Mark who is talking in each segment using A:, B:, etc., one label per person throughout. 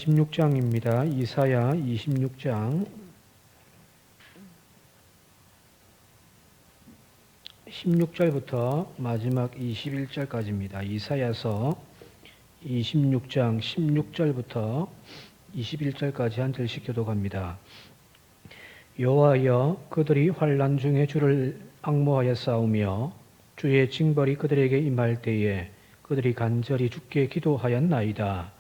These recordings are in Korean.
A: 26장입니다. 이사야 26장 16절부터 마지막 21절까지입니다. 이사야서 26장 16절부터 21절까지 한 절씩 교독합니다. 여호와여, 그들이 환난 중에 주를 앙모하여 싸우며 주의 징벌이 그들에게 임할 때에 그들이 간절히 주께 기도하였나이다.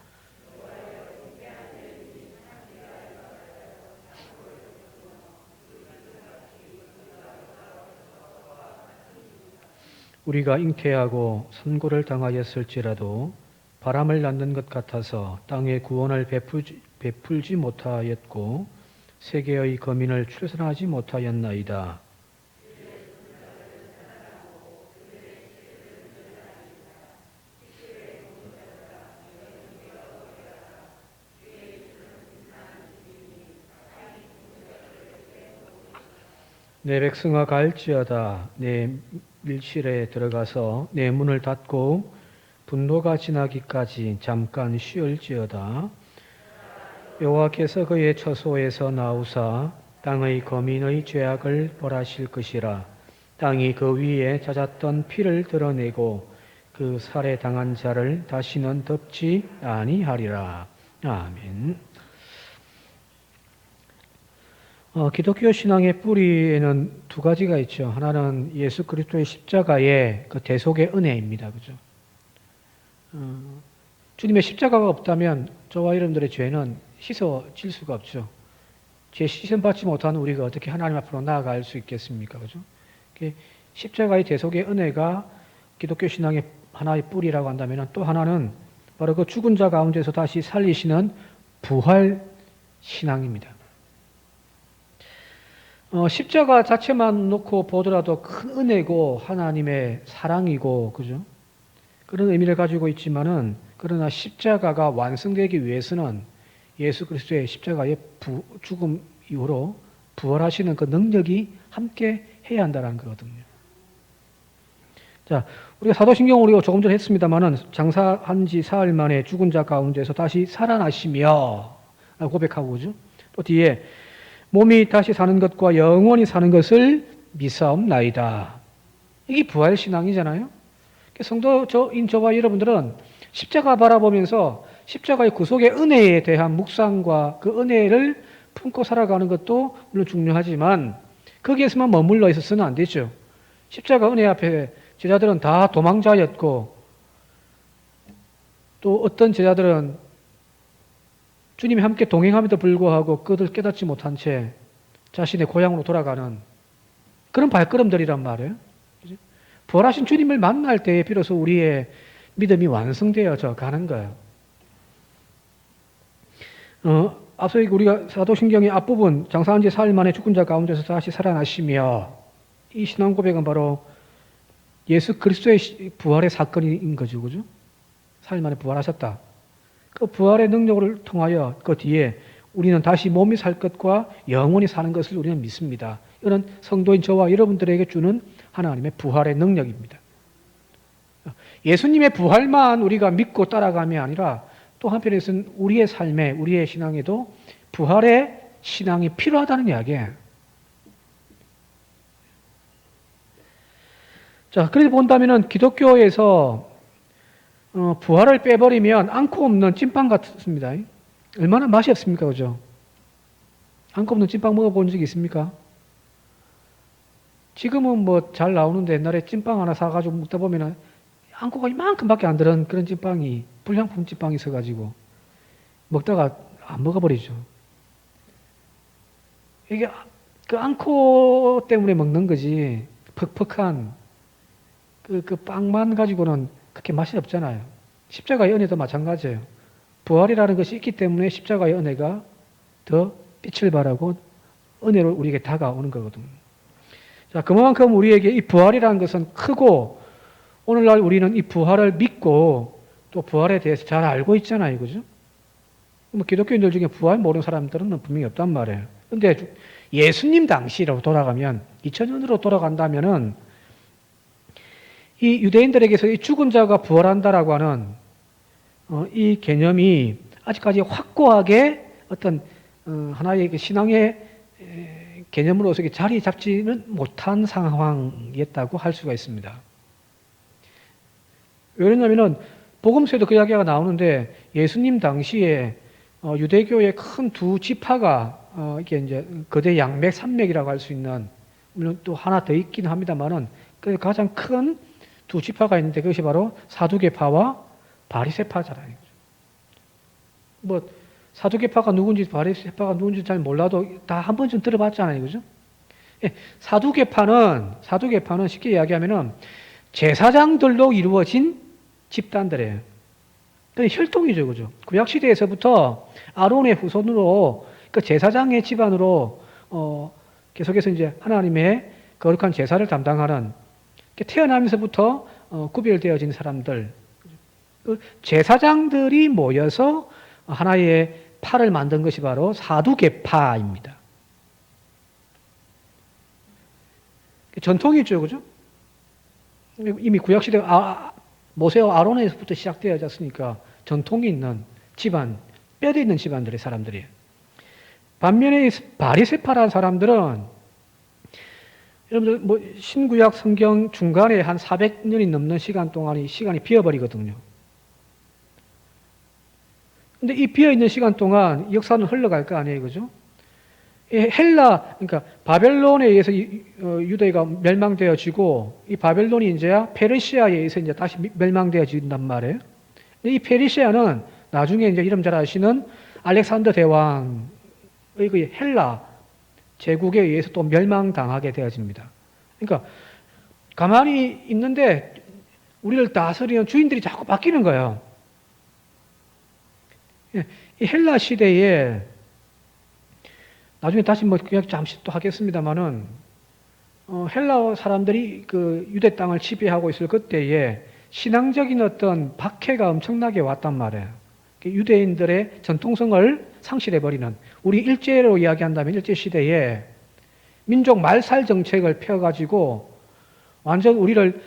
A: 우리가 잉태하고 선고를 당하였을지라도 바람을 낳는 것 같아서 땅에 구원을 베풀지 못하였고 세계의 거민을 출산하지 못하였나이다. 내 백성아 갈지어다. 내 밀실에 들어가서 내 문을 닫고 분노가 지나기까지 잠깐 쉬을지어다. 여호와께서 그의 처소에서 나오사 땅의 거민의 죄악을 벌하실 것이라. 땅이 그 위에 잦았던 피를 드러내고 그 살해당한 자를 다시는 덮지 아니하리라. 아멘. 기독교 신앙의 뿌리에는 두 가지가 있죠. 하나는 예수 그리스도의 십자가의 그 대속의 은혜입니다. 그죠? 주님의 십자가가 없다면 저와 여러분들의 죄는 씻어질 수가 없죠. 죄 씻음받지 못하는 우리가 어떻게 하나님 앞으로 나아갈 수 있겠습니까? 그죠? 십자가의 대속의 은혜가 기독교 신앙의 하나의 뿌리라고 한다면 또 하나는 바로 그 죽은 자 가운데서 다시 살리시는 부활 신앙입니다. 십자가 자체만 놓고 보더라도 큰 은혜고 하나님의 사랑이고, 그죠? 그런 의미를 가지고 있지만은, 그러나 십자가가 완성되기 위해서는 예수 그리스도의 십자가의 죽음 이후로 부활하시는 그 능력이 함께 해야 한다는 거거든요. 자, 우리가 사도신경 우리가 조금 전에 했습니다만은, 장사한 지 사흘 만에 죽은 자 가운데서 다시 살아나시며, 고백하고, 그죠? 또 뒤에, 몸이 다시 사는 것과 영원히 사는 것을 믿사옵나이다. 이게 부활신앙이잖아요. 성도인 저와 여러분들은 십자가 바라보면서 십자가의 구속의 은혜에 대한 묵상과 그 은혜를 품고 살아가는 것도 물론 중요하지만 거기에서만 머물러 있어서는 안 되죠. 십자가 은혜 앞에 제자들은 다 도망자였고 또 어떤 제자들은 주님이 함께 동행함에도 불구하고 그것을 깨닫지 못한 채 자신의 고향으로 돌아가는 그런 발걸음들이란 말이에요. 부활하신 주님을 만날 때에 비로소 우리의 믿음이 완성되어져 가는 거예요. 앞서 우리가 사도신경의 앞부분 장사한 지 사흘 만에 죽은 자 가운데서 다시 살아나시며 이 신앙 고백은 바로 예수 그리스도의 부활의 사건인 거죠. 그죠? 사흘 만에 부활하셨다. 그 부활의 능력을 통하여 그 뒤에 우리는 다시 몸이 살 것과 영원히 사는 것을 우리는 믿습니다. 이런 성도인 저와 여러분들에게 주는 하나님의 부활의 능력입니다. 예수님의 부활만 우리가 믿고 따라감이 아니라 또 한편에서는 우리의 삶에, 우리의 신앙에도 부활의 신앙이 필요하다는 이야기예요. 자, 그래서 본다면은 기독교에서 부활을 빼버리면 앙코 없는 찐빵 같습니다. 얼마나 맛이 없습니까? 그죠? 앙코 없는 찐빵 먹어본 적이 있습니까? 지금은 뭐 잘 나오는데 옛날에 찐빵 하나 사가지고 먹다 보면은 앙코가 이만큼밖에 안 들은 그런 찐빵이, 불량품 찐빵이 있어가지고 먹다가 안 먹어버리죠. 이게 그 앙코 때문에 먹는 거지, 퍽퍽한 그 빵만 가지고는 그렇게 맛이 없잖아요. 십자가의 은혜도 마찬가지예요. 부활이라는 것이 있기 때문에 십자가의 은혜가 더 빛을 발하고 은혜로 우리에게 다가오는 거거든요. 자, 그만큼 우리에게 이 부활이라는 것은 크고 오늘날 우리는 이 부활을 믿고 또 부활에 대해서 잘 알고 있잖아요. 그죠? 뭐 기독교인들 중에 부활 모르는 사람들은 분명히 없단 말이에요. 근데 예수님 당시로 돌아가면 2000년으로 돌아간다면은 이 유대인들에게서 이 죽은 자가 부활한다라고 하는 이 개념이 아직까지 확고하게 어떤 하나의 그 신앙의 개념으로서 자리 잡지는 못한 상황이었다고 할 수가 있습니다. 왜냐하면 복음서에도 그 이야기가 나오는데 예수님 당시에 유대교의 큰 두 지파가 이게 이제 거대 양맥, 산맥이라고 할 수 있는, 물론 또 하나 더 있긴 합니다만은 그 가장 큰 두 지파가 있는데 그것이 바로 사두개파와 바리새파잖아요. 뭐 사두개파가 누군지 바리새파가 누군지 잘 몰라도 다 한 번쯤 들어봤잖아요, 그죠? 예, 사두개파는 쉽게 이야기하면은 제사장들로 이루어진 집단들이에요. 혈통이죠, 그죠? 구약 시대에서부터 아론의 후손으로 그 제사장의 집안으로 계속해서 이제 하나님의 거룩한 제사를 담당하는, 태어나면서부터 구별되어진 사람들, 그 제사장들이 모여서 하나의 파를 만든 것이 바로 사두개파입니다. 전통이죠, 그죠? 이미 구약 시대 모세와 아론에서부터 시작되어졌으니까 전통이 있는 집안, 뼈대 있는 집안들의 사람들이에요. 반면에 바리새파라는 사람들은 여러분들 뭐 신구약 성경 중간에 한 400년이 넘는 시간이 비어버리거든요. 근데 이 비어있는 시간 동안 역사는 흘러갈 거 아니에요, 그죠? 그러니까 바벨론에 의해서 유대가 멸망되어지고, 이 바벨론이 이제 페르시아에 의해서 이제 다시 멸망되어진단 말이에요. 근데 이 페르시아는 나중에 이제 이름 잘 아시는 알렉산더 대왕의 그 헬라 제국에 의해서 또 멸망당하게 되어집니다. 그러니까 가만히 있는데 우리를 다스리는 주인들이 자꾸 바뀌는 거예요. 이 헬라 시대에 나중에 다시 뭐 그냥 잠시 또 하겠습니다만은 헬라 사람들이 그 유대 땅을 지배하고 있을 그때에 신앙적인 어떤 박해가 엄청나게 왔단 말이에요. 유대인들의 전통성을 상실해버리는, 우리 일제로 이야기한다면 일제 시대에 민족 말살 정책을 펴가지고 완전 우리를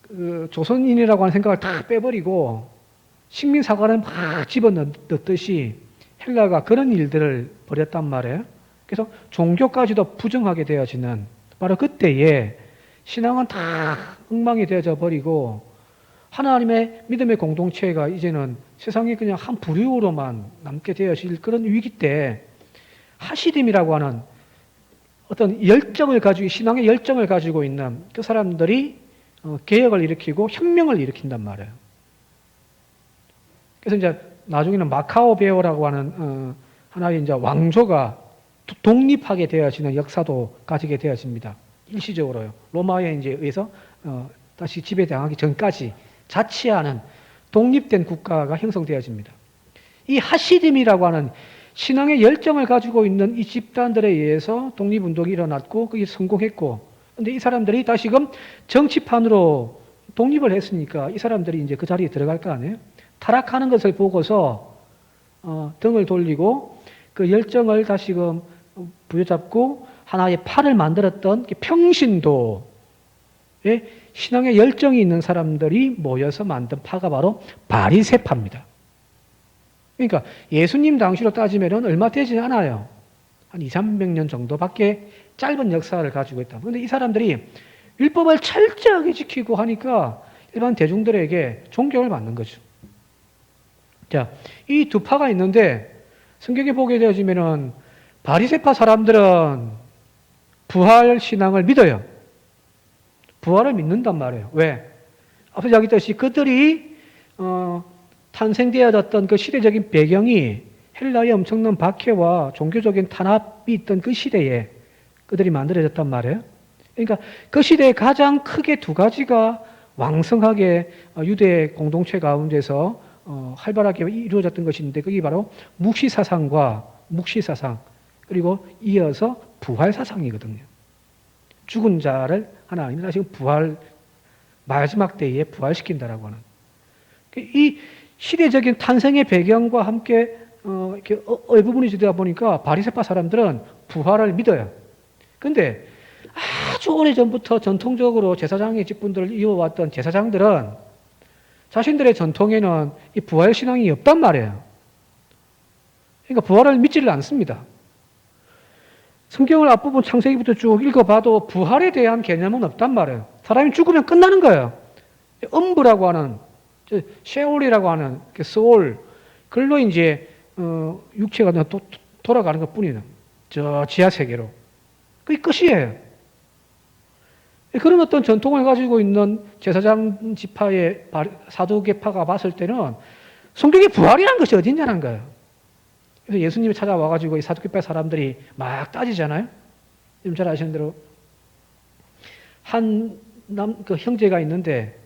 A: 그 조선인이라고 하는 생각을 다 빼버리고 식민사관을 막 집어넣듯이 헬라가 그런 일들을 벌였단 말이에요. 그래서 종교까지도 부정하게 되어지는, 바로 그때에 신앙은 다 엉망이 되어져 버리고 하나님의 믿음의 공동체가 이제는 세상에 그냥 한 부류로만 남게 되어질 그런 위기 때 하시딤이라고 하는 어떤 열정을 가지고, 신앙의 열정을 가지고 있는 그 사람들이 개혁을 일으키고 혁명을 일으킨단 말이에요. 그래서 이제 나중에는 마카오 베오라고 하는 하나의 이제 왕조가 독립하게 되어지는 역사도 가지게 되어집니다. 일시적으로요. 로마에 이제 의해서 다시 지배당하기 전까지 자치하는 독립된 국가가 형성되어집니다. 이 하시딤이라고 하는 신앙의 열정을 가지고 있는 이 집단들에 의해서 독립운동이 일어났고 그게 성공했고, 근데 이 사람들이 다시금 정치판으로 독립을 했으니까 이 사람들이 이제 그 자리에 들어갈 거 아니에요? 타락하는 것을 보고서 등을 돌리고 그 열정을 다시금 부여잡고 하나의 팔을 만들었던 평신도의 신앙의 열정이 있는 사람들이 모여서 만든 파가 바로 바리새파입니다. 그러니까 예수님 당시로 따지면 얼마 되지 않아요. 한 200~300년 정도밖에 짧은 역사를 가지고 있다. 그런데 이 사람들이 율법을 철저하게 지키고 하니까 일반 대중들에게 존경을 받는 거죠. 자, 이 두 파가 있는데 성경에 보게 되어지면은 바리새파 사람들은 부활 신앙을 믿어요. 부활을 믿는단 말이에요. 왜? 앞서 이야기했듯이 그들이 탄생되어졌던 그 시대적인 배경이 헬라의 엄청난 박해와 종교적인 탄압이 있던 그 시대에 그들이 만들어졌단 말이에요. 그러니까 그 시대에 가장 크게 두 가지가 왕성하게 유대 공동체 가운데서 활발하게 이루어졌던 것인데 그게 바로 묵시사상과 묵시사상, 그리고 이어서 부활사상이거든요. 죽은 자를 하나님이 다시 마지막 때에 부활시킨다라고 하는. 이 시대적인 탄생의 배경과 함께 이렇게 부분이 되다 보니까 바리새파 사람들은 부활을 믿어요. 근데 아주 오래전부터 전통적으로 제사장의 직분들을 이어왔던 제사장들은 자신들의 전통에는 이 부활 신앙이 없단 말이에요. 그러니까 부활을 믿지를 않습니다. 성경을 앞부분 창세기부터 쭉 읽어봐도 부활에 대한 개념은 없단 말이에요. 사람이 죽으면 끝나는 거예요. 음부라고 하는, 셰올이라고 하는 소울, 그걸로 이제 육체가 돌아가는 것 뿐이에요. 저 지하 세계로. 그게 끝이에요. 그런 어떤 전통을 가지고 있는 제사장 지파의 사두개파가 봤을 때는 성경에 부활이라는 것이 어디 있냐는 거예요. 그래서 예수님이 찾아와가지고 이 사두개파 사람들이 막 따지잖아요. 지금 잘 아시는 대로 그 형제가 있는데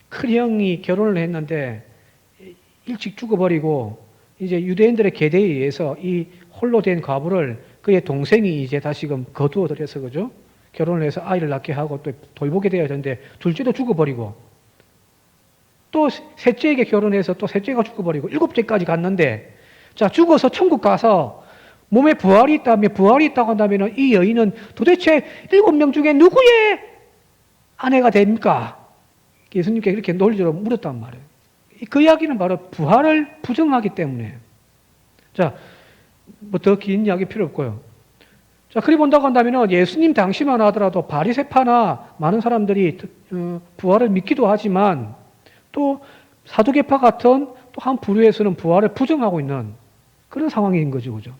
A: 큰 형이 결혼을 했는데 일찍 죽어버리고 이제 유대인들의 계대에 의해서 이 홀로 된 과부를 그의 동생이 이제 다시금 거두어 들여서 그죠? 결혼을 해서 아이를 낳게 하고 또 돌보게 되어야 되는데 둘째도 죽어버리고 또 셋째에게 결혼해서 또 셋째가 죽어버리고 일곱째까지 갔는데 자 죽어서 천국 가서 몸에 부활이 있다고 한다면 이 여인은 도대체 7명 중에 누구의 아내가 됩니까? 예수님께 이렇게 논리적으로 물었단 말이에요. 그 이야기는 바로 부활을 부정하기 때문에. 자, 뭐 더 긴 이야기 필요 없고요. 자, 그리 본다고 한다면 예수님 당시만 하더라도 바리새파나 많은 사람들이 부활을 믿기도 하지만 또 사두개파 같은 또 한 부류에서는 부활을 부정하고 있는 그런 상황인 거죠, 그죠?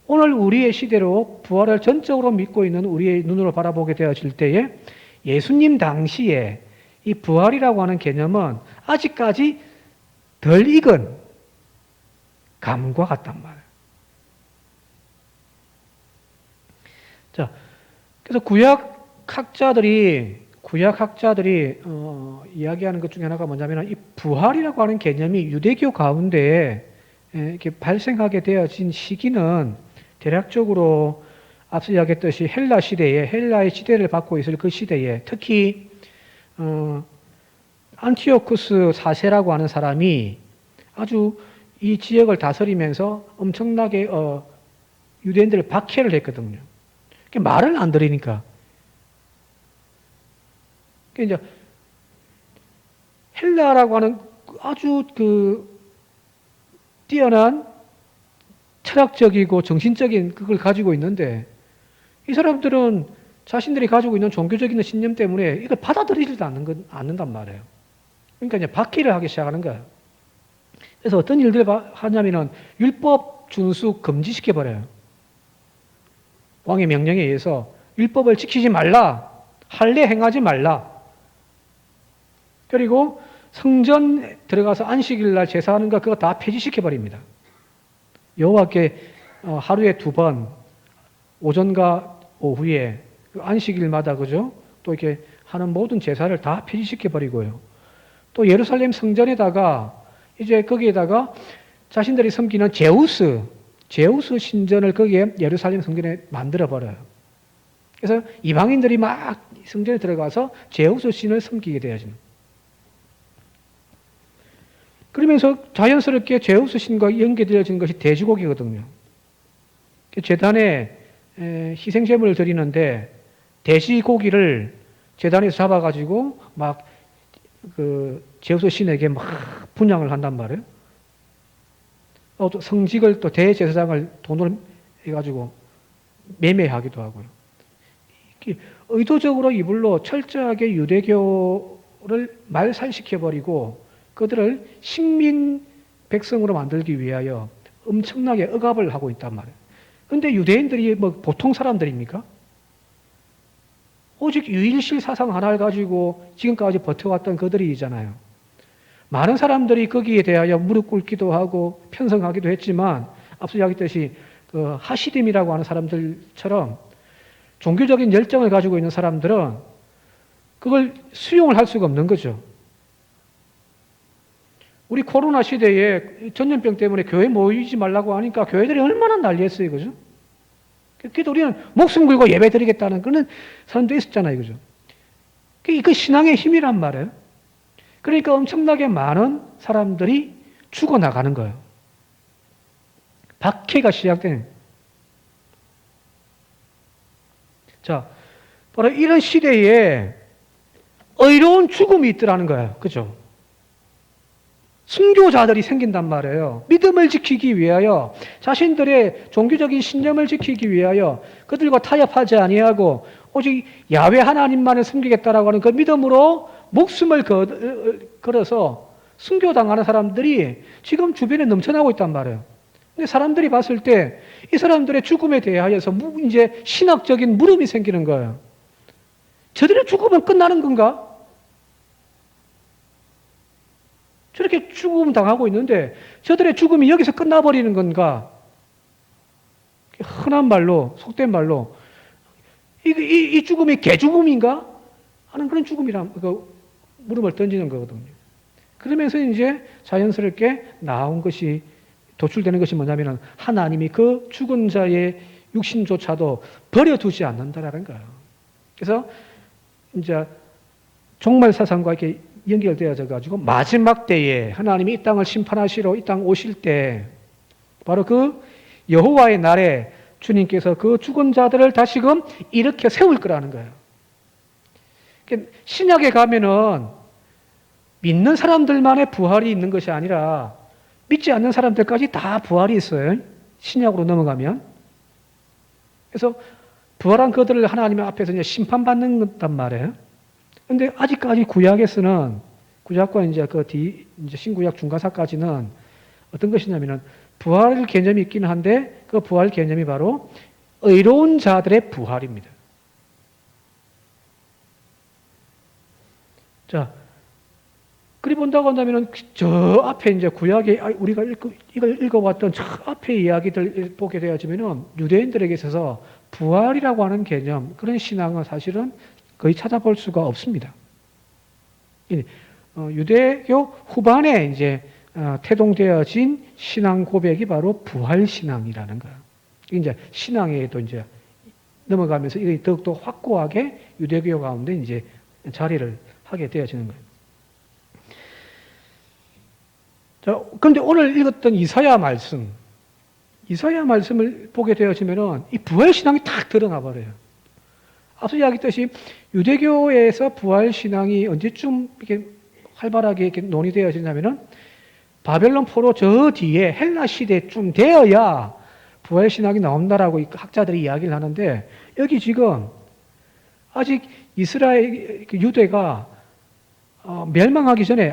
A: 오늘 우리의 시대로 부활을 전적으로 믿고 있는 우리의 눈으로 바라보게 되어질 때에 예수님 당시에 이 부활이라고 하는 개념은 아직까지 덜 익은 감과 같단 말이에요. 자, 그래서 구약학자들이 이야기하는 것 중에 하나가 뭐냐면 이 부활이라고 하는 개념이 유대교 가운데에 이렇게 발생하게 되어진 시기는 대략적으로 앞서 이야기했듯이 헬라의 시대를 받고 있을 그 시대에 특히 안티오쿠스 4세라고 하는 사람이 아주 이 지역을 다스리면서 엄청나게 유대인들을 박해를 했거든요. 말을 안 들으니까. 이제 헬라라고 하는 아주 뛰어난 철학적이고 정신적인 그걸 가지고 있는데 이 사람들은 자신들이 가지고 있는 종교적인 신념 때문에 이걸 받아들이지도 않는단 말이에요. 그러니까 이제 박해를 하기 시작하는 거예요. 그래서 어떤 일들을 하냐면은 율법 준수 금지시켜버려요. 왕의 명령에 의해서 율법을 지키지 말라, 할례 행하지 말라. 그리고 성전 들어가서 안식일 날 제사하는 거 그거 다 폐지시켜버립니다. 여호와께 하루에 2번 오전과 오후에 안식일마다 그죠? 또 이렇게 하는 모든 제사를 다 폐지시켜버리고요. 또 예루살렘 성전에다가 이제 거기에다가 자신들이 섬기는 제우스 신전을 거기에 예루살렘 성전에 만들어버려요. 그래서 이방인들이 막 성전에 들어가서 제우스 신을 섬기게 되어지는. 그러면서 자연스럽게 제우스 신과 연계되어지는 것이 돼지고기거든요. 제단에 희생제물을 드리는데 돼지고기를 제단에서 잡아가지고 막 제우스 신에게 막 분양을 한단 말이에요. 또 성직을 또 대제사장을 돈으로 해가지고 매매하기도 하고요. 의도적으로 이불로 철저하게 유대교를 말살시켜버리고 그들을 식민 백성으로 만들기 위하여 엄청나게 억압을 하고 있단 말이에요. 그런데 유대인들이 뭐 보통 사람들입니까? 오직 유일실 사상 하나를 가지고 지금까지 버텨왔던 그들이잖아요. 많은 사람들이 거기에 대하여 무릎 꿇기도 하고 편성하기도 했지만 앞서 이야기했듯이 그 하시딤이라고 하는 사람들처럼 종교적인 열정을 가지고 있는 사람들은 그걸 수용을 할 수가 없는 거죠. 우리 코로나 시대에 전염병 때문에 교회 모이지 말라고 하니까 교회들이 얼마나 난리했어요, 그죠? 그래도 우리는 목숨 걸고 예배 드리겠다는 그런 사람도 있었잖아요, 그죠? 그 신앙의 힘이란 말이에요. 그러니까 엄청나게 많은 사람들이 죽어나가는 거예요. 박해가 시작되는. 자, 바로 이런 시대에 의로운 죽음이 있더라는 거예요. 그죠? 순교자들이 생긴단 말이에요. 믿음을 지키기 위하여, 자신들의 종교적인 신념을 지키기 위하여 그들과 타협하지 아니하고 오직 야훼 하나님만을 섬기겠다라고 하는 그 믿음으로 목숨을 걸어서 순교당하는 사람들이 지금 주변에 넘쳐나고 있단 말이에요. 근데 사람들이 봤을 때 이 사람들의 죽음에 대하여서 이제 신학적인 물음이 생기는 거예요. 저들의 죽음은 끝나는 건가? 저렇게 죽음 당하고 있는데 저들의 죽음이 여기서 끝나버리는 건가? 흔한 말로, 속된 말로 이 죽음이 개죽음인가? 하는 그런 죽음이란 그 물음을 던지는 거거든요. 그러면서 이제 자연스럽게 나온 것이 도출되는 것이 뭐냐면은 하나님이 그 죽은 자의 육신조차도 버려두지 않는다라는 거예요. 그래서 이제 종말 사상과 이렇게 연결되어져 가지고 마지막 때에 하나님이 이 땅을 심판하시러 이 땅 오실 때 바로 그 여호와의 날에 주님께서 그 죽은 자들을 다시금 일으켜 세울 거라는 거예요. 신약에 가면은 믿는 사람들만의 부활이 있는 것이 아니라 믿지 않는 사람들까지 다 부활이 있어요. 신약으로 넘어가면. 그래서 부활한 그들을 하나님 앞에서 이제 심판받는 단 말이에요. 근데 아직까지 구약에서는, 구약과 이제 이제 신구약 중간사까지는 어떤 것이냐면은 부활 개념이 있긴 한데 그 부활 개념이 바로 의로운 자들의 부활입니다. 자, 그리 본다고 한다면 저 앞에 이제 구약에 우리가 이걸 읽어봤던 저 앞에 이야기들 보게 되어지면은 유대인들에게 있어서 부활이라고 하는 개념, 그런 신앙은 사실은 거의 찾아볼 수가 없습니다. 유대교 후반에 이제 태동되어진 신앙 고백이 바로 부활 신앙이라는 거예요. 이제 신앙에도 이제 넘어가면서 이게 더욱더 확고하게 유대교 가운데 이제 자리를 하게 되어지는 거예요. 자, 그런데 오늘 읽었던 이사야 말씀을 보게 되어지면은 이 부활 신앙이 탁 드러나 버려요. 앞서 이야기했듯이 유대교에서 부활 신앙이 언제쯤 이렇게 활발하게 이렇게 논의되어지냐면은 바벨론 포로 저 뒤에 헬라 시대쯤 되어야 부활 신앙이 나온다라고 학자들이 이야기를 하는데 여기 지금 아직 이스라엘 유대가 멸망하기 전에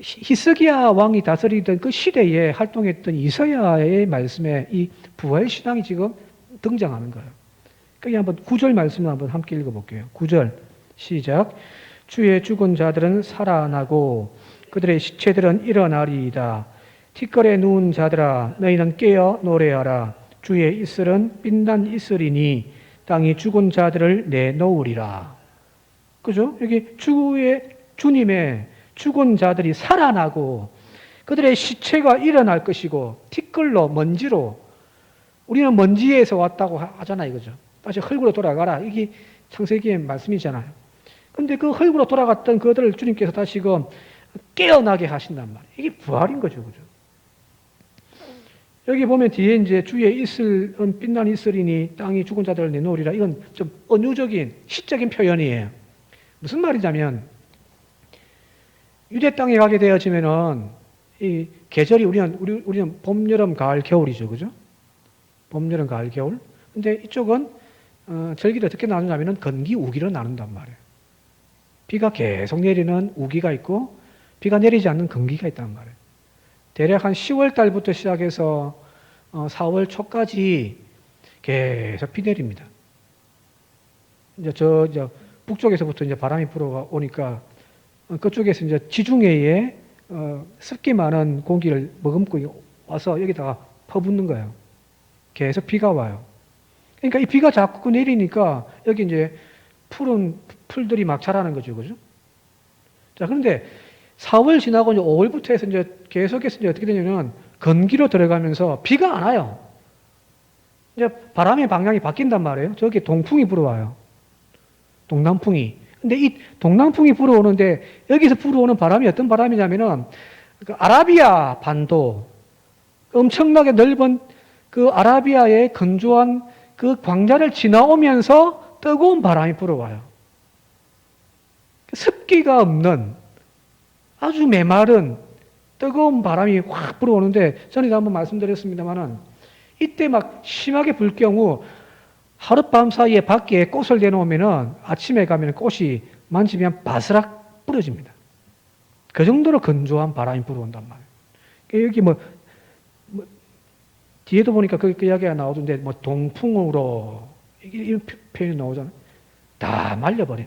A: 히스기야 왕이 다스리던 그 시대에 활동했던 이사야의 말씀에 이 부활 신앙이 지금 등장하는 거예요. 여기 한번 9절 말씀을 한번 함께 읽어볼게요. 9절 시작. 주의 죽은 자들은 살아나고 그들의 시체들은 일어나리이다. 티끌에 누운 자들아 너희는 깨어 노래하라. 주의 이슬은 빛난 이슬이니 땅이 죽은 자들을 내놓으리라. 그죠? 여기 주님의 죽은 자들이 살아나고 그들의 시체가 일어날 것이고 티끌로 먼지로 우리는 먼지에서 왔다고 하잖아요. 그죠? 다시 흙으로 돌아가라. 이게 창세기의 말씀이잖아요. 근데 그 흙으로 돌아갔던 그들을 주님께서 다시금 깨어나게 하신단 말이에요. 이게 부활인 거죠. 그죠? 여기 보면 뒤에 이제 주의 이슬은 빛난 이슬이니 땅이 죽은 자들을 내놓으리라. 이건 좀 은유적인 시적인 표현이에요. 무슨 말이냐면 유대 땅에 가게 되어지면은 이 계절이 우리는 봄, 여름, 가을, 겨울이죠. 그죠? 봄, 여름, 가을, 겨울. 근데 이쪽은 절기를 어떻게 나누냐면은 건기, 우기로 나눈단 말이에요. 비가 계속 내리는 우기가 있고 비가 내리지 않는 건기가 있단 말이에요. 대략 한 10월 달부터 시작해서 4월 초까지 계속 비 내립니다. 이제 저 북쪽에서부터 이제 바람이 불어오니까 그쪽에서 이제 지중해에 습기 많은 공기를 머금고 와서 여기다가 퍼붓는 거예요. 계속 비가 와요. 그러니까 이 비가 자꾸 내리니까 여기 이제 푸른 풀들이 막 자라는 거죠. 그죠? 자, 그런데 4월 지나고 이제 5월부터 해서 이제 계속해서 이제 어떻게 되냐면 건기로 들어가면서 비가 안 와요. 이제 바람의 방향이 바뀐단 말이에요. 저기 동풍이 불어와요. 동남풍이. 근데 이 동남풍이 불어오는데 여기서 불어오는 바람이 어떤 바람이냐면은 그 아라비아 반도 엄청나게 넓은 그 아라비아의 건조한 그 광야를 지나오면서 뜨거운 바람이 불어와요. 습기가 없는 아주 메마른 뜨거운 바람이 확 불어오는데, 전에도 한번 말씀드렸습니다만은 이때 막 심하게 불 경우 하룻밤 사이에 밖에 꽃을 내놓으면은 아침에 가면 꽃이 만지면 바스락 부러집니다. 그 정도로 건조한 바람이 불어온단 말이에요. 여기 뒤에도 보니까 그 이야기가 나오던데, 동풍으로, 이런 표현이 나오잖아요. 다 말려버린.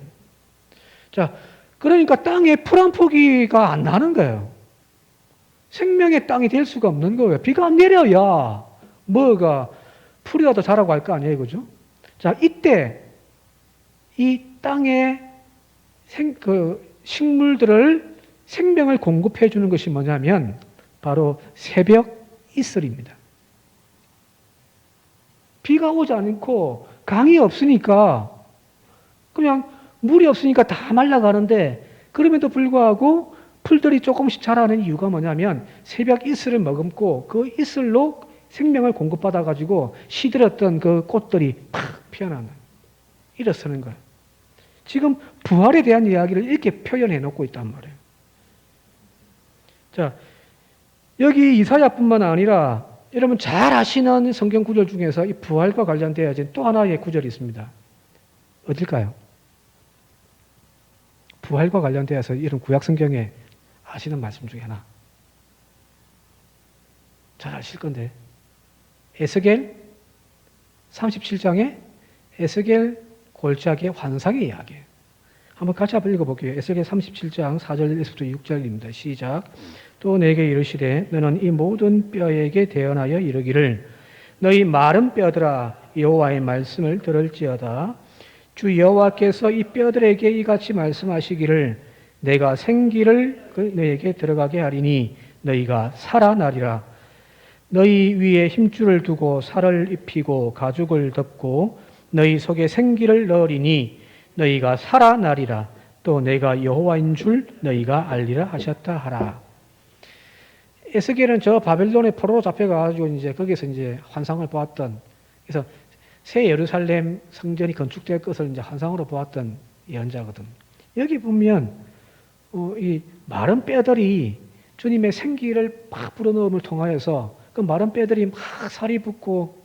A: 자, 그러니까 땅에 풀 한 포기가 안 나는 거예요. 생명의 땅이 될 수가 없는 거예요. 비가 안 내려야 뭐가 풀이라도 자라고 할 거 아니에요. 그죠? 자, 이때 이 땅에 식물들을 생명을 공급해 주는 것이 뭐냐면 바로 새벽 이슬입니다. 비가 오지 않고 강이 없으니까 그냥 물이 없으니까 다 말라가는데, 그럼에도 불구하고 풀들이 조금씩 자라는 이유가 뭐냐면 새벽 이슬을 머금고 그 이슬로 생명을 공급받아 가지고 시들었던 그 꽃들이 팍 피어나는, 일어서는 거예요. 지금 부활에 대한 이야기를 이렇게 표현해 놓고 있단 말이에요. 자, 여기 이사야뿐만 아니라 여러분 잘 아시는 성경 구절 중에서 이 부활과 관련되어진 또 하나의 구절이 있습니다. 어딜까요? 부활과 관련되어서 이런 구약 성경에 아시는 말씀 중에 하나. 잘 아실 건데. 에스겔 37장에 에스겔 골짜기의 환상의 이야기예요. 한번 같이 한번 읽어볼게요. 에스겔 37장 4절에서부터 6절입니다. 시작. 또 내게 이르시되 너는 이 모든 뼈에게 대언하여 이르기를 너희 마른 뼈들아 여호와의 말씀을 들을지어다. 주 여호와께서 이 뼈들에게 이같이 말씀하시기를 내가 생기를 너희에게 들어가게 하리니 너희가 살아나리라. 너희 위에 힘줄을 두고 살을 입히고 가죽을 덮고 너희 속에 생기를 넣으리니 너희가 살아나리라. 또 내가 여호와인 줄 너희가 알리라 하셨다 하라. 에스겔은 저 바벨론의 포로로 잡혀가지고 이제 거기서 이제 환상을 보았던, 그래서 새 예루살렘 성전이 건축될 것을 이제 환상으로 보았던 예언자거든. 여기 보면 이 마른 뼈들이 주님의 생기를 막 불어넣음을 통하여서 그 마른 뼈들이 막 살이 붙고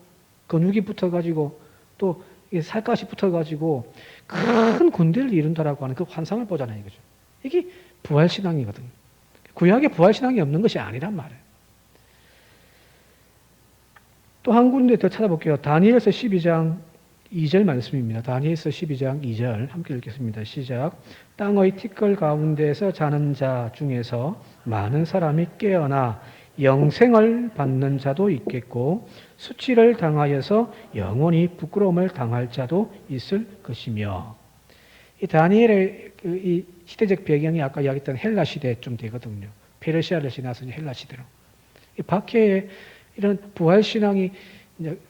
A: 근육이 붙어가지고 또 살갗이 붙어가지고 큰 군대를 이룬다라고 하는 그 환상을 보잖아요. 그죠? 이게 부활신앙이거든. 구약에 부활신앙이 없는 것이 아니란 말이에요. 또 한 군데 더 찾아볼게요. 다니엘서 12장 2절 말씀입니다. 다니엘서 12장 2절 함께 읽겠습니다. 시작. 땅의 티끌 가운데서 자는 자 중에서 많은 사람이 깨어나 영생을 받는 자도 있겠고 수치를 당하여서 영원히 부끄러움을 당할 자도 있을 것이며, 이 다니엘의 이 시대적 배경이 아까 이야기했던 헬라 시대 좀 되거든요. 페르시아를 지나서 헬라 시대로. 이 박해에 이런 부활 신앙이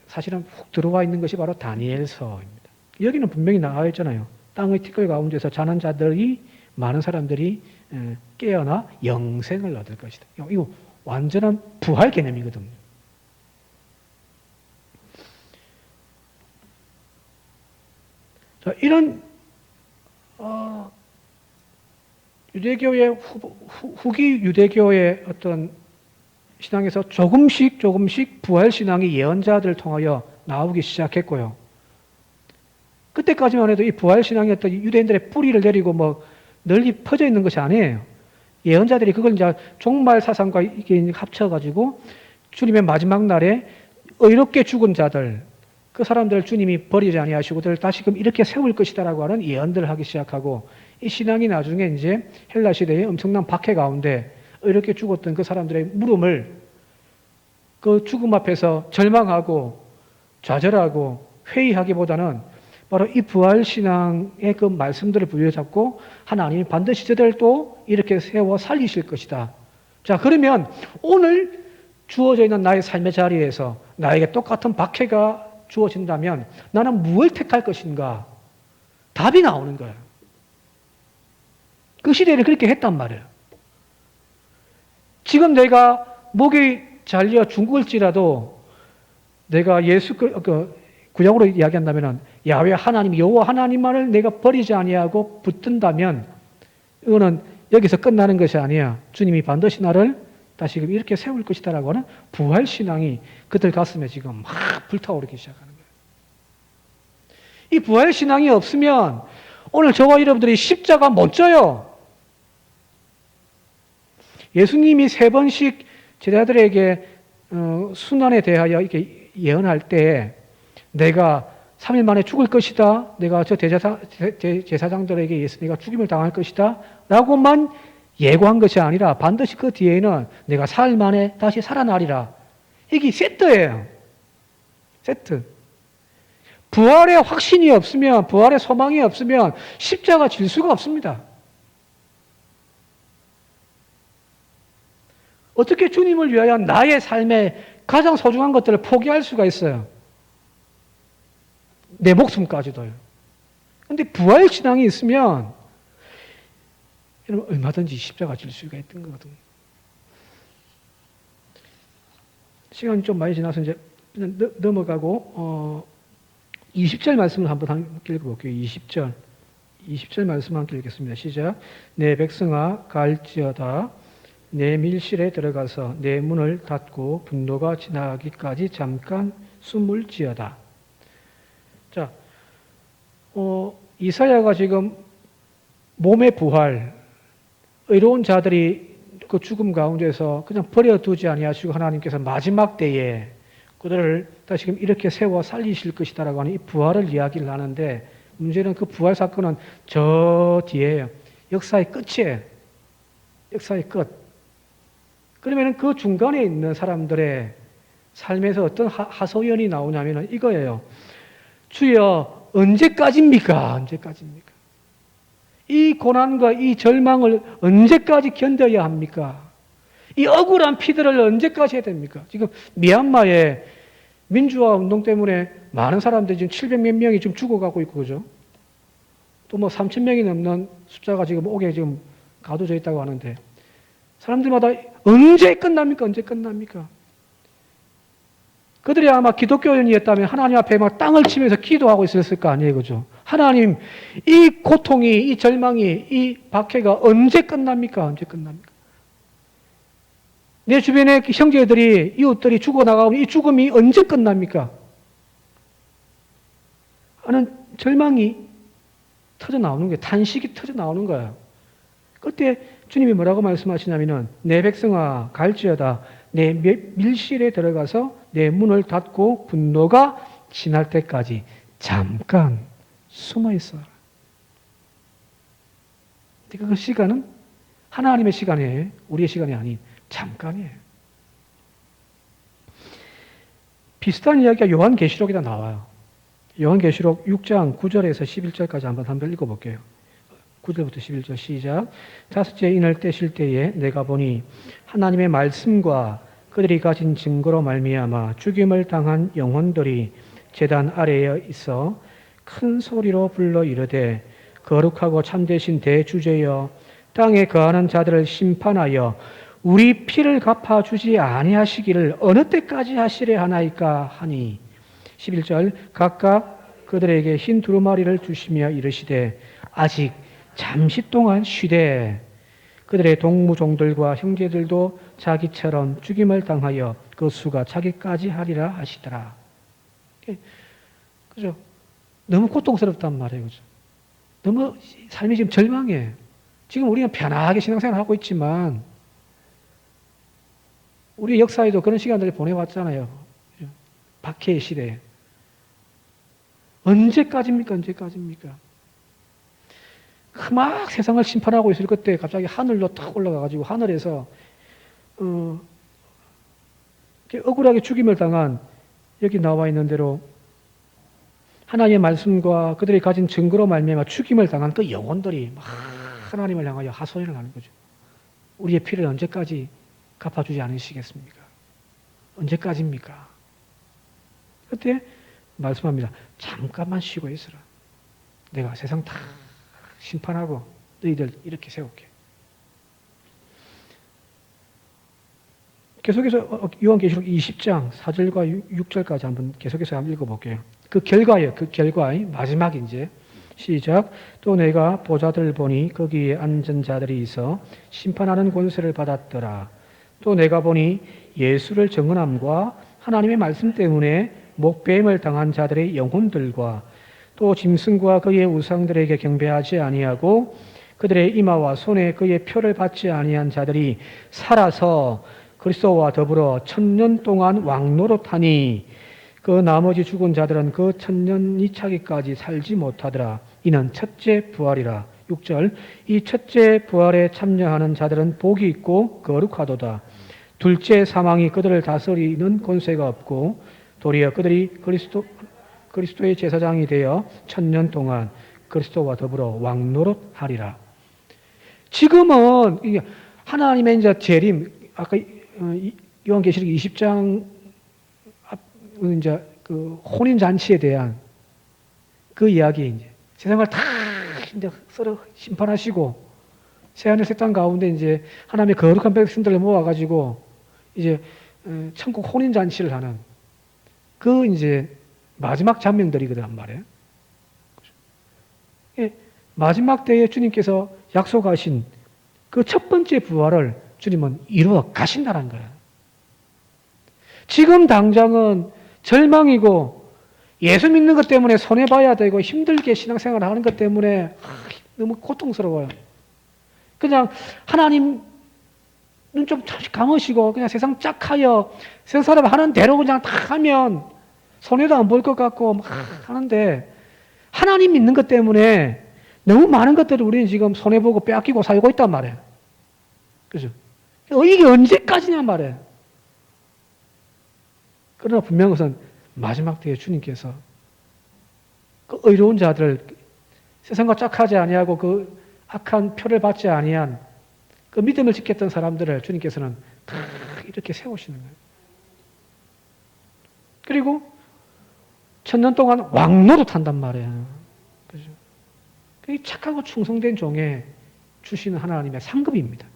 A: 사실은 훅 들어와 있는 것이 바로 다니엘서입니다. 여기는 분명히 나와 있잖아요. 땅의 티끌 가운데서 자는 자들이 많은 사람들이 깨어나 영생을 얻을 것이다. 이거 완전한 부활 개념이거든요. 자, 이런 유대교의 후기 유대교의 어떤 신앙에서 조금씩 부활 신앙이 예언자들을 통하여 나오기 시작했고요. 그때까지만 해도 이 부활 신앙이 어떤 유대인들의 뿌리를 내리고 널리 퍼져 있는 것이 아니에요. 예언자들이 그걸 이제 종말 사상과 이게 합쳐가지고 주님의 마지막 날에 의롭게 죽은 자들, 그 사람들을 주님이 버리지 아니하시고 다시금 이렇게 세울 것이다라고 하는 예언들을 하기 시작하고, 이 신앙이 나중에 이제 헬라 시대의 엄청난 박해 가운데 이렇게 죽었던 그 사람들의 물음을 그 죽음 앞에서 절망하고 좌절하고 회의하기보다는 바로 이 부활신앙의 그 말씀들을 부여잡고 하나님이 반드시 저들도 이렇게 세워 살리실 것이다. 자, 그러면 오늘 주어져 있는 나의 삶의 자리에서 나에게 똑같은 박해가 주어진다면 나는 무엇을 택할 것인가? 답이 나오는 거예요. 그 시대를 그렇게 했단 말이에요. 지금 내가 목이 잘려 죽을지라도 내가 구약으로 이야기한다면 야훼 하나님, 여호와 하나님만을 내가 버리지 아니하고 붙든다면 이거는 여기서 끝나는 것이 아니야. 주님이 반드시 나를 다시금 이렇게 세울 것이다라고 하는 부활신앙이 그들 가슴에 지금 막 불타오르기 시작하는 거예요. 이 부활신앙이 없으면 오늘 저와 여러분들이 십자가 못 져요. 예수님이 3번씩 제자들에게 순환에 대하여 이렇게 예언할 때 내가 3일 만에 죽을 것이다. 내가 저 제사장들에게 내가 죽임을 당할 것이다. 라고만 예고한 것이 아니라 반드시 그 뒤에는 내가 4일 만에 다시 살아나리라. 이게 세트예요. 세트. 부활의 확신이 없으면, 부활의 소망이 없으면 십자가 질 수가 없습니다. 어떻게 주님을 위하여 나의 삶의 가장 소중한 것들을 포기할 수가 있어요? 내 목숨까지도요. 근데 부활신앙이 있으면 여러분 얼마든지 십자가 질 수가 있던 거거든요. 시간이 좀 많이 지나서 이제 넘어가고 20절 말씀을 한번 함께 읽어볼게요. 20절 말씀 함께 읽겠습니다. 시작. 내 백성아 갈지어다 내 밀실에 들어가서 내 문을 닫고 분노가 지나기까지 잠깐 숨을 지어다. 자, 이사야가 지금 몸의 부활, 의로운 자들이 그 죽음 가운데서 그냥 버려두지 아니하시고 하나님께서 마지막 때에 그들을 다시금 이렇게 세워 살리실 것이다라고 하는 이 부활을 이야기를 하는데 문제는 그 부활 사건은 저 뒤에요. 역사의 끝이에요. 역사의 끝. 그러면 그 중간에 있는 사람들의 삶에서 어떤 하소연이 나오냐면 이거예요. 주여 언제까지입니까? 언제까지입니까? 이 고난과 이 절망을 언제까지 견뎌야 합니까? 이 억울한 피들을 언제까지 해야 됩니까? 지금 미얀마의 민주화 운동 때문에 많은 사람들이 지금 700몇 명이 지금 죽어가고 있고, 그죠? 또 뭐 3,000명이 넘는 숫자가 지금 옥에 지금 가둬져 있다고 하는데, 사람들마다 언제 끝납니까? 언제 끝납니까? 그들이 아마 기독교인이었다면 하나님 앞에 막 땅을 치면서 기도하고 있었을 거 아니에요, 그죠? 하나님, 이 고통이, 이 절망이, 이 박해가 언제 끝납니까? 언제 끝납니까? 내 주변의 형제들이, 이웃들이 죽어나가면 이 죽음이 언제 끝납니까? 하는 절망이 터져 나오는 거예요. 탄식이 터져 나오는 거예요. 그때 주님이 뭐라고 말씀하시냐면은 내 백성아 갈지어다 내 밀실에 들어가서 내 문을 닫고 분노가 지날 때까지 잠깐 숨어 있어라. 그 시간은 하나님의 시간이에요. 우리의 시간이 아닌 잠깐이에요. 비슷한 이야기가 요한계시록에다 나와요. 요한계시록 6장 9절에서 11절까지 한번 읽어볼게요. 9절부터 11절 시작. 다섯째 인을 떼실 때에 내가 보니 하나님의 말씀과 그들이 가진 증거로 말미암아 죽임을 당한 영혼들이 제단 아래에 있어 큰 소리로 불러 이르되 거룩하고 참되신 대주제여 땅에 거하는 자들을 심판하여 우리 피를 갚아주지 아니하시기를 어느 때까지 하시려 하나이까 하니 11절 각각 그들에게 흰 두루마리를 주시며 이르시되 아직 잠시 동안 쉬되 그들의 동무종들과 형제들도 자기처럼 죽임을 당하여 그 수가 자기까지 하리라 하시더라. 그죠? 너무 고통스럽단 말이에요. 그죠? 너무 삶이 지금 절망해. 지금 우리는 편하게 신앙생활을 하고 있지만 우리 역사에도 그런 시간들을 보내왔잖아요. 박해의 시대에. 언제까지입니까? 언제까지입니까? 막 세상을 심판하고 있을 그때 갑자기 하늘로 탁 올라가가지고 하늘에서 억울하게 죽임을 당한 여기 나와 있는 대로 하나님의 말씀과 그들이 가진 증거로 말미암아 죽임을 당한 그 영혼들이 막 하나님을 향하여 하소연을 하는 거죠. 우리의 피를 언제까지 갚아주지 않으시겠습니까? 언제까지입니까? 그때 말씀합니다. 잠깐만 쉬고 있으라. 내가 세상 다 심판하고 너희들 이렇게 세울게. 계속해서 요한계시록 20장 4절과 6절까지 계속해서 한번 읽어볼게요. 그 결과예요. 그 결과 마지막 이제 시작. 또 내가 보좌들을 보니 거기에 앉은 자들이 있어 심판하는 권세를 받았더라. 또 내가 보니 예수를 증언함과 하나님의 말씀 때문에 목배임을 당한 자들의 영혼들과 또 짐승과 그의 우상들에게 경배하지 아니하고 그들의 이마와 손에 그의 표를 받지 아니한 자들이 살아서 그리스도와 더불어 1000년 동안 왕노릇하니 그 나머지 죽은 자들은 그 1000년이 차기까지 살지 못하더라. 이는 첫째 부활이라. 6절. 이 첫째 부활에 참여하는 자들은 복이 있고 거룩하도다. 둘째 사망이 그들을 다스리는 권세가 없고 도리어 그들이 그리스도의 제사장이 되어 1000년 동안 그리스도와 더불어 왕노릇하리라. 지금은 하나님의 이제 재림, 아까 요한계시록 20장 이제 그 혼인 잔치에 대한 그 이야기, 이제 세상을 다 이제 서로 심판하시고 새하늘 새 땅 가운데 이제 하나님의 거룩한 백성들을 모아가지고 이제 천국 혼인 잔치를 하는 그 이제 마지막 장면들이거든 말이에요. 마지막 때에 주님께서 약속하신 그 첫 번째 부활을 주님은 이루어 가신다는 거예요. 지금 당장은 절망이고 예수 믿는 것 때문에 손해봐야 되고 힘들게 신앙생활을 하는 것 때문에 너무 고통스러워요. 그냥 하나님 눈 좀 감으시고 그냥 세상 짝하여 세상 사람 하는 대로 그냥 다 하면 손해도 안 볼 것 같고 막 하는데 하나님 믿는 것 때문에 너무 많은 것들을 우리는 지금 손해보고 빼앗기고 살고 있단 말이에요. 그죠? 이게 언제까지냐 말이에요. 그러나 분명한 것은 마지막 때에 주님께서 그 의로운 자들, 세상과 짝하지 아니하고 그 악한 표를 받지 아니한 그 믿음을 지켰던 사람들을 주님께서는 다 이렇게 세우시는 거예요. 그리고 1000년 동안 왕노릇 한단 말이에요. 그죠? 그게 착하고 충성된 종에 주시는 하나님의 상급입니다.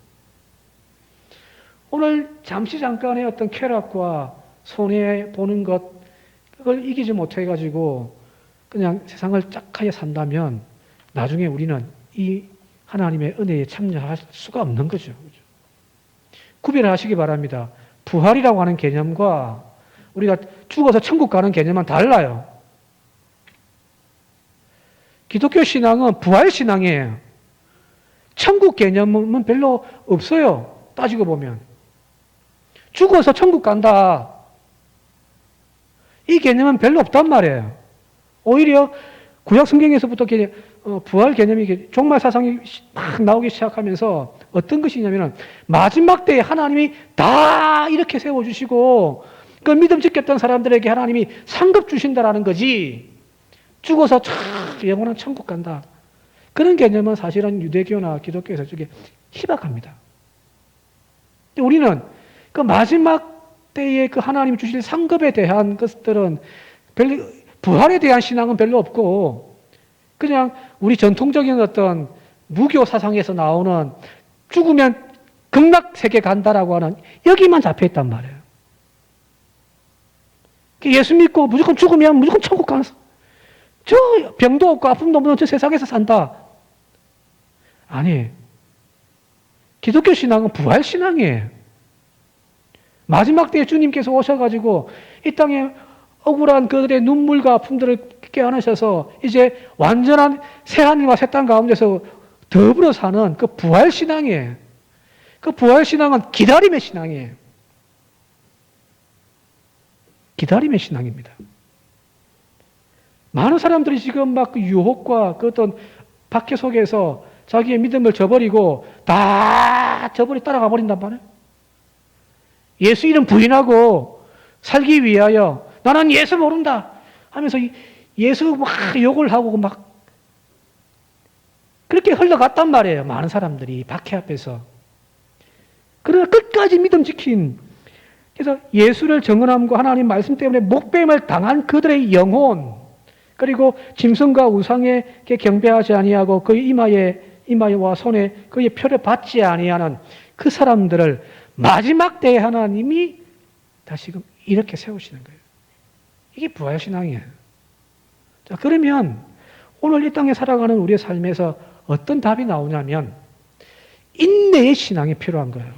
A: 오늘 잠깐의 어떤 쾌락과 손해 보는 것, 그걸 이기지 못해가지고 그냥 세상을 짝하게 산다면 나중에 우리는 이 하나님의 은혜에 참여할 수가 없는 거죠. 구별하시기 바랍니다. 부활이라고 하는 개념과 우리가 죽어서 천국 가는 개념은 달라요. 기독교 신앙은 부활 신앙이에요. 천국 개념은 별로 없어요. 따지고 보면. 죽어서 천국 간다. 이 개념은 별로 없단 말이에요. 오히려 구약 성경에서부터 부활 개념이 종말 사상이 막 나오기 시작하면서 어떤 것이냐면 마지막 때에 하나님이 다 이렇게 세워주시고 그 믿음 지켰던 사람들에게 하나님이 상급 주신다라는 거지. 죽어서 영원한 천국 간다. 그런 개념은 사실은 유대교나 기독교에서 저게 희박합니다. 우리는 그 마지막 때에 그 하나님이 주실 상급에 대한 것들은 별로, 부활에 대한 신앙은 별로 없고 그냥 우리 전통적인 어떤 무교 사상에서 나오는 죽으면 극락 세계 간다라고 하는 여기만 잡혀 있단 말이에요. 예수 믿고 무조건 죽으면 무조건 천국 가는 저 병도 없고 아픔도 없는 저 세상에서 산다. 아니, 기독교 신앙은 부활 신앙이에요. 마지막 때에 주님께서 오셔가지고 이 땅에 억울한 그들의 눈물과 아픔들을 깨어나셔서 이제 완전한 새하늘과 새 땅 가운데서 더불어 사는 그 부활 신앙이에요. 그 부활 신앙은 기다림의 신앙이에요. 기다림의 신앙입니다. 많은 사람들이 지금 막 그 유혹과 그 어떤 박해 속에서 자기의 믿음을 저버리고 다 저버리 따라가 버린단 말이에요. 예수 이름 부인하고 살기 위하여 나는 예수 모른다 하면서 예수 막 욕을 하고 막 그렇게 흘러갔단 말이에요. 많은 사람들이 박해 앞에서. 그러나 끝까지 믿음 지킨, 그래서 예수를 증언함과 하나님 말씀 때문에 목뱀을 당한 그들의 영혼, 그리고 짐승과 우상에게 경배하지 아니하고 그의 이마와 손에 그의 표를 받지 아니하는 그 사람들을 마지막 때에 하나님이 다시금 이렇게 세우시는 거예요. 이게 부활신앙이에요. 자, 그러면 오늘 이 땅에 살아가는 우리의 삶에서 어떤 답이 나오냐면 인내의 신앙이 필요한 거예요.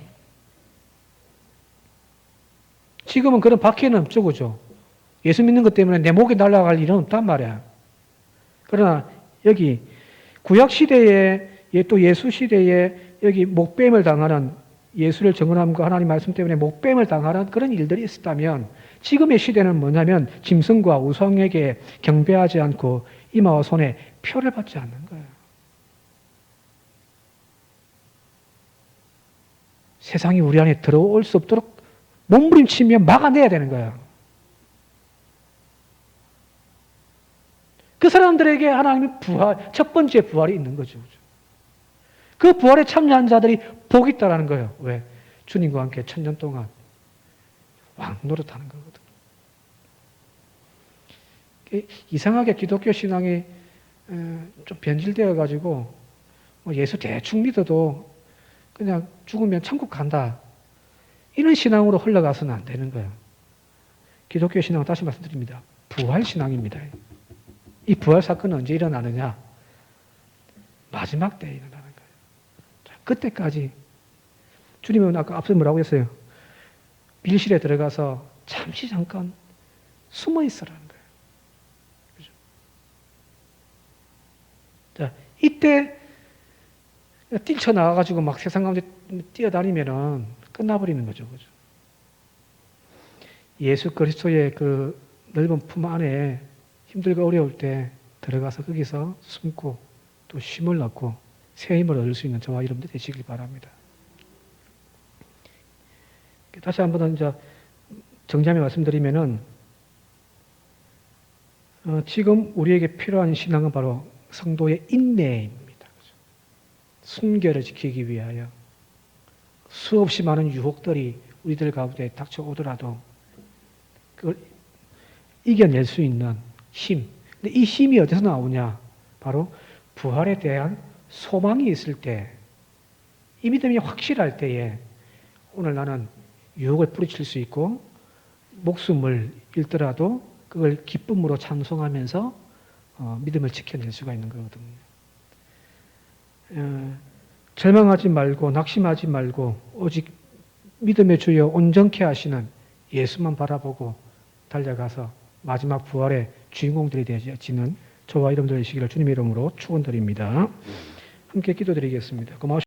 A: 지금은 그런 박해는 없죠, 그죠? 예수 믿는 것 때문에 내 목이 날아갈 일은 없단 말이야. 그러나 여기 구약 시대에 또 예수 시대에 여기 목뱀을 당하는 예수를 증언함과 하나님 말씀 때문에 목뱀을 당하는 그런 일들이 있었다면 지금의 시대는 뭐냐면 짐승과 우상에게 경배하지 않고 이마와 손에 표를 받지 않는 거예요. 세상이 우리 안에 들어올 수 없도록 몸부림치며 막아내야 되는 거예요. 그 사람들에게 하나님의 부활, 첫 번째 부활이 있는 거죠. 그 부활에 참여한 자들이 복이 있다라는 거예요. 왜? 주님과 함께 1000년 동안 왕 노릇하는 거거든. 이상하게 기독교 신앙이 좀 변질되어 가지고 예수 대충 믿어도 그냥 죽으면 천국 간다. 이런 신앙으로 흘러가서는 안 되는 거예요. 기독교 신앙은 다시 말씀드립니다. 부활 신앙입니다. 이 부활 사건은 언제 일어나느냐? 마지막 때에 일어나는 거예요. 자, 그때까지 주님은 아까 앞서 뭐라고 했어요? 밀실에 들어가서 잠시 잠깐 숨어 있으라는 거예요. 그죠? 자, 이때 뛰쳐나와가지고 막 세상 가운데 뛰어다니면은 끝나버리는 거죠. 그죠? 예수 그리스도의 그 넓은 품 안에 힘들고 어려울 때 들어가서 거기서 숨고 또 쉼을 얻고 새 힘을 얻을 수 있는 저와 여러분들 되시길 바랍니다. 다시 한번 이제 정리하며 말씀드리면은 지금 우리에게 필요한 신앙은 바로 성도의 인내입니다. 순결을 지키기 위하여 수없이 많은 유혹들이 우리들 가운데 닥쳐오더라도 그걸 이겨낼 수 있는 힘. 근데 이 힘이 어디서 나오냐? 바로 부활에 대한 소망이 있을 때, 이 믿음이 확실할 때에 오늘 나는 유혹을 뿌리칠 수 있고 목숨을 잃더라도 그걸 기쁨으로 찬송하면서 믿음을 지켜낼 수가 있는 거거든요. 절망하지 말고 낙심하지 말고 오직 믿음의 주여 온전케 하시는 예수만 바라보고 달려가서 마지막 부활의 주인공들이 되어지는 저와 여러분들 되시기를 주님의 이름으로 축원드립니다. 함께 기도드리겠습니다. 고마우신